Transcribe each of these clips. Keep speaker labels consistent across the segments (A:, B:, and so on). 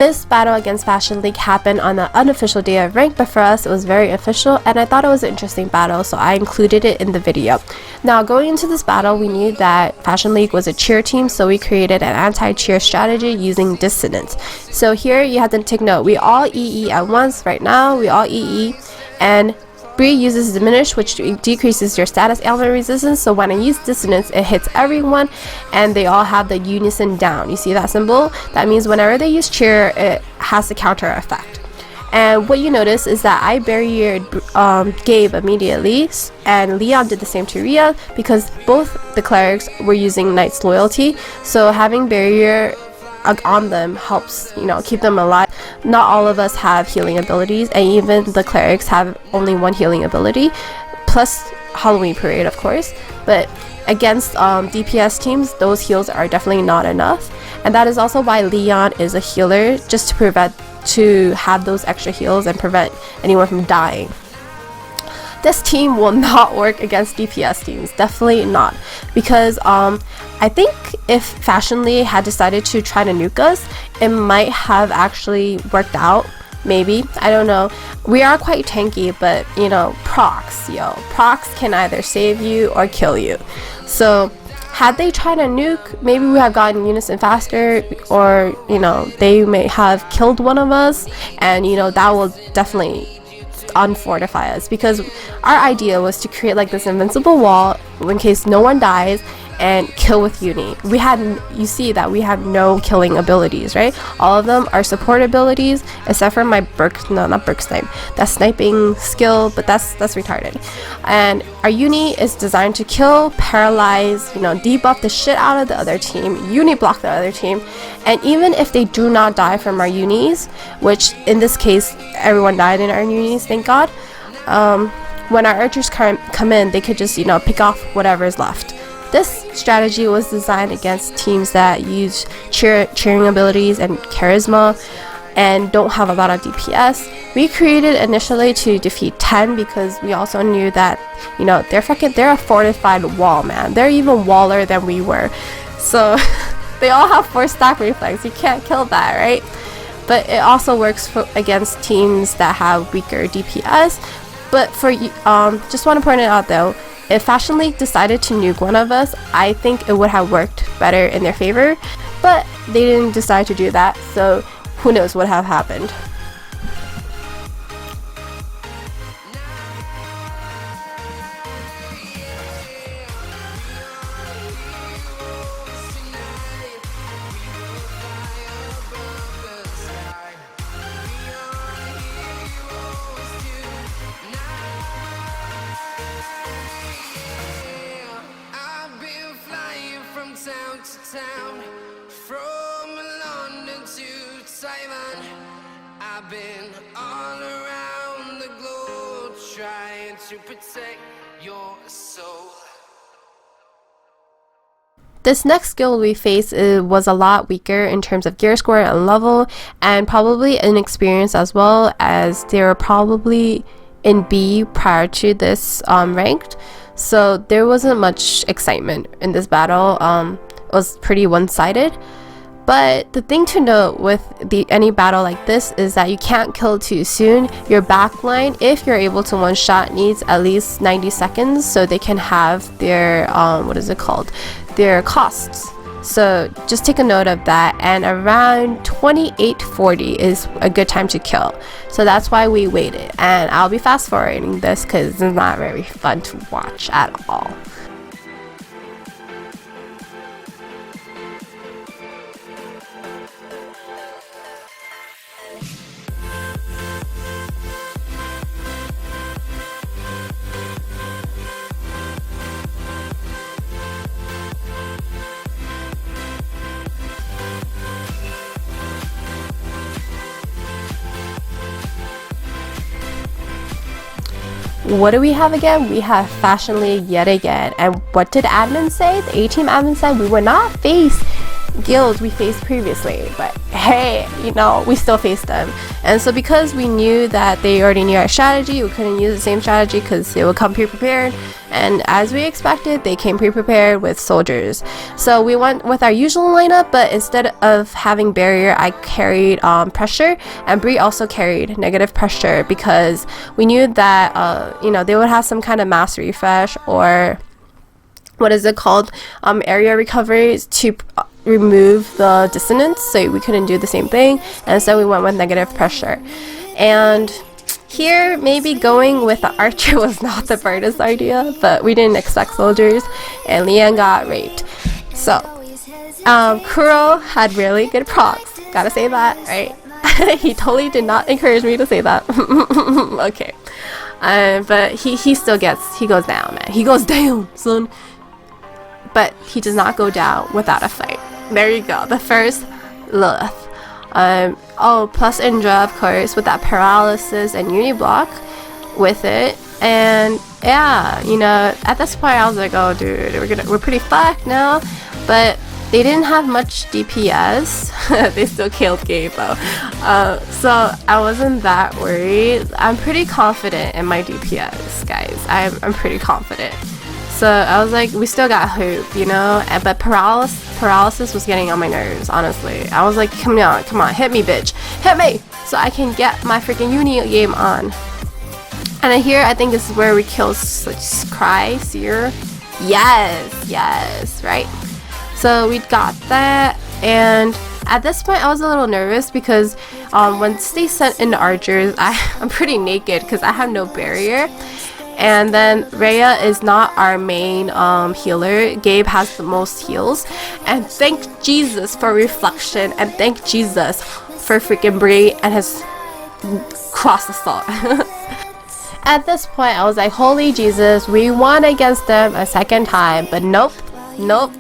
A: This battle against Fashion League happened on the unofficial day of rank, but for us it was very official and I thought it was an interesting battle, so I included it in the video. Now going into this battle, we knew that Fashion League was a cheer team, so we created an anti-cheer strategy using dissonance. So here you have to take note, we all EE at once right now, we all EE, and Bree uses diminish, which decreases your status ailment resistance, so when I use dissonance it hits everyone and they all have the unison down. You see that symbol? That means whenever they use cheer it has the counter effect. And what you notice is that I barriered Gabe immediately, and Leon did the same to Rhea because both the clerics were using Knight's Loyalty, so having barrier on them helps, you know, keep them alive. Not all of us have healing abilities, and even the clerics have only one healing ability, plus Halloween Parade of course, but against DPS teams those heals are definitely not enough, and that is also why Leon is a healer, just to have those extra heals and prevent anyone from dying. This team will not work against DPS teams, definitely not, because I think if Fashion League had decided to try to nuke us, it might have actually worked out, maybe, I don't know. We are quite tanky, but you know, procs can either save you or kill you. So had they tried to nuke, maybe we have gotten unison faster, or you know, they may have killed one of us, and you know, that will definitely unfortify us, because our idea was to create like this invincible wall in case no one dies and kill with uni. You see that we have no killing abilities, right? All of them are support abilities except for my that sniping skill, but that's retarded. And our uni is designed to kill, paralyze, you know, debuff the shit out of the other team, uni block the other team, and even if they do not die from our unis, which in this case everyone died in our unis, thank god, when our archers come in, they could just, you know, pick off whatever is left. This strategy was designed against teams that use cheering abilities and charisma and don't have a lot of DPS. We created initially to defeat 10 because we also knew that, you know, they're a fortified wall, man. They're even waller than we were. So they all have 4 stack reflex. You can't kill that, right? But it also works against teams that have weaker DPS. But for just want to point it out though, if Fashion League decided to nuke one of us, I think it would have worked better in their favor, but they didn't decide to do that, so who knows what have happened.
B: Town to town, from London to Taiwan, I've been all around the globe trying to protect your soul.
A: This next skill we faced was a lot weaker in terms of gear score and level, and probably inexperienced as well, as they were probably in B prior to this ranked. So there wasn't much excitement in this battle. It was pretty one-sided. But the thing to note with any battle like this is that you can't kill too soon. Your backline, if you're able to one-shot, needs at least 90 seconds so they can have their their costs. So just take a note of that, and around 28:40 is a good time to kill. So that's why we waited, and I'll be fast forwarding this because it's not very fun to watch at all. What do we have again? We have Fashion League yet again. And what did admin say? The ATEAM admin said we would not face guilds we faced previously, but hey, you know, we still faced them. And so because we knew that they already knew our strategy, we couldn't use the same strategy because they would come pre-prepared, and as we expected, they came pre-prepared with soldiers. So we went with our usual lineup, but instead of having barrier, I carried pressure, and Bree also carried negative pressure because we knew that you know, they would have some kind of mass refresh, or what is it called, area recovery, to remove the dissonance, so we couldn't do the same thing, and so we went with negative pressure. And here, maybe going with the archer was not the brightest idea, but we didn't expect soldiers, and Lian got raped. So Kuro had really good procs, gotta say that, right? He totally did not encourage me to say that. Okay. But he still he goes down, man. He goes down, son. But he does not go down without a fight. There you go, the first Lilith. Oh, plus Indra, of course, with that paralysis and uniblock with it. And yeah, you know, at this point I was like, oh dude, we're pretty fucked now. But they didn't have much DPS. They still killed Gabe though. So I wasn't that worried. I'm pretty confident in my DPS, guys. I'm pretty confident. So I was like, we still got hope, you know? But paralysis was getting on my nerves, honestly. I was like, come on, hit me, bitch. Hit me! So I can get my freaking uni game on. And then here, I think this is where we kill Cry, Seer. Yes, right? So we got that. And at this point, I was a little nervous because once they sent in the archers, I'm pretty naked because I have no barrier. And then Rhea is not our main healer. Gabe has the most heals. And thank Jesus for reflection, and thank Jesus for freaking Bree and his cross assault. At this point, I was like, holy Jesus, we won against them a second time. But nope,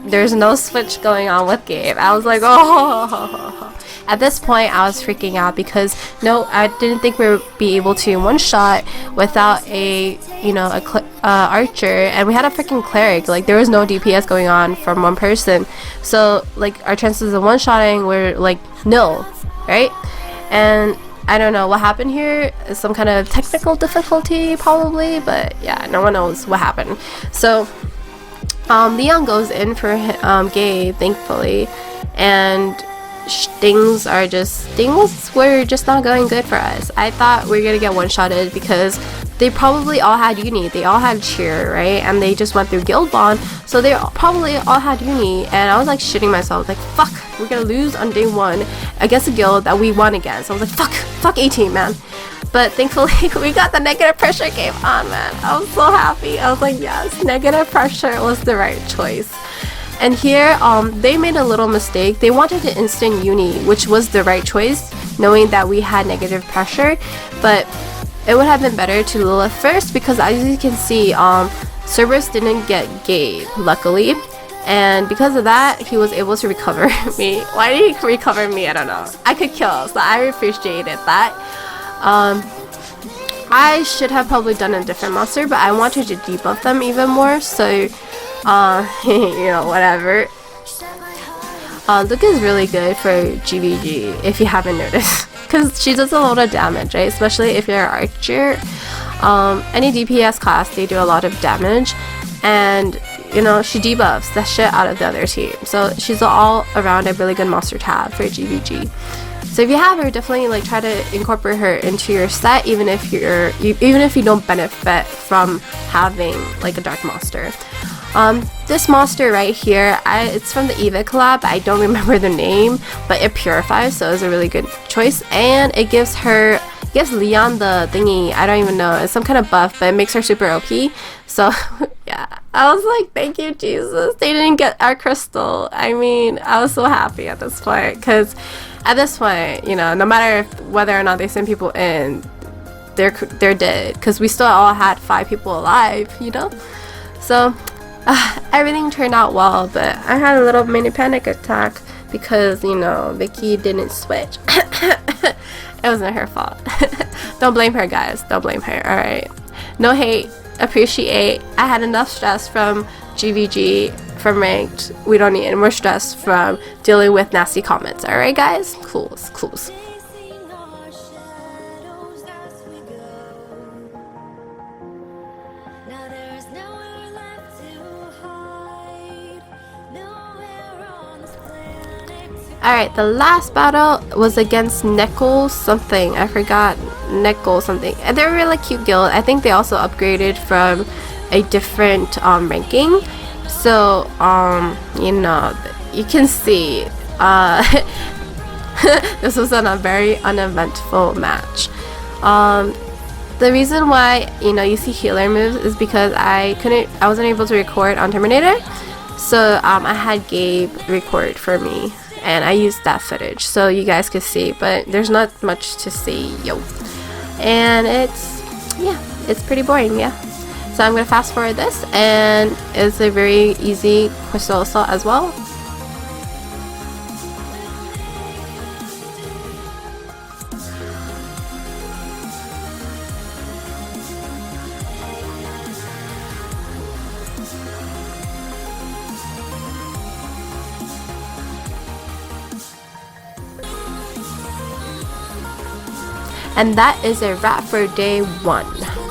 A: there's no switch going on with Gabe. I was like, oh. At this point, I was freaking out because no, I didn't think we would be able to one-shot without a, you know, archer, and we had a freaking cleric. Like, there was no DPS going on from one person, so like our chances of one-shotting were like nil, right? And I don't know what happened here. Some kind of technical difficulty probably, but yeah, no one knows what happened. So Leon goes in for Gabe, thankfully, and things were just not going good for us. I thought we were gonna get one-shotted because they probably all had uni, they all had cheer, right? And they just went through guild bond, so they probably all had uni. And I was like shitting myself, like, fuck, we're gonna lose on day one against a guild that we won against. I was like, fuck ATEAM, man. But thankfully we got the negative pressure game on, man. I was so happy. I was like, yes, negative pressure was the right choice. And here, they made a little mistake. They wanted to instant uni, which was the right choice, knowing that we had negative pressure. But it would have been better to Lilith first, because as you can see, Cerberus didn't get Gabe, luckily. And because of that, he was able to recover me. Why did he recover me? I don't know. I could kill, so I appreciated that. I should have probably done a different monster, but I wanted to debuff them even more, so you know, whatever. Luke is really good for GVG, if you haven't noticed, because she does a lot of damage, right? Especially if you're an archer. Any DPS class, they do a lot of damage, and you know, she debuffs the shit out of the other team. So she's all around a really good monster tab for GVG. So if you have her, definitely like try to incorporate her into your set, even if you don't benefit from having like a dark monster. This monster right here, it's from the Eva collab. I don't remember the name, but it purifies, so it's a really good choice. And it gives Leon the thingy. I don't even know. It's some kind of buff, but it makes her super OP. So yeah, I was like, thank you, Jesus. They didn't get our crystal. I mean, I was so happy at this point, because at this point, you know, no matter whether or not they send people in, they're dead, because we still all had 5 people alive, you know. So everything turned out well, but I had a little mini panic attack because, you know, Vicky didn't switch. It wasn't her fault. Don't blame her, guys. Don't blame her. Alright, no hate, appreciate. I had enough stress from GVG from ranked. We don't need any more stress from dealing with nasty comments. Alright guys? Cool. Alright, the last battle was against Nickel something. I forgot. Nickel something. And they're a really cute guild. I think they also upgraded from a different ranking. So, you know, you can see this was a very uneventful match. The reason why, you know, you see healer moves is because I wasn't able to record on TerMInator. So I had Gabe record for me, and I used that footage so you guys could see, but there's not much to see, and it's pretty boring. So I'm gonna fast forward this, and it's a very easy crystal assault as well. And that is a wrap for day 1.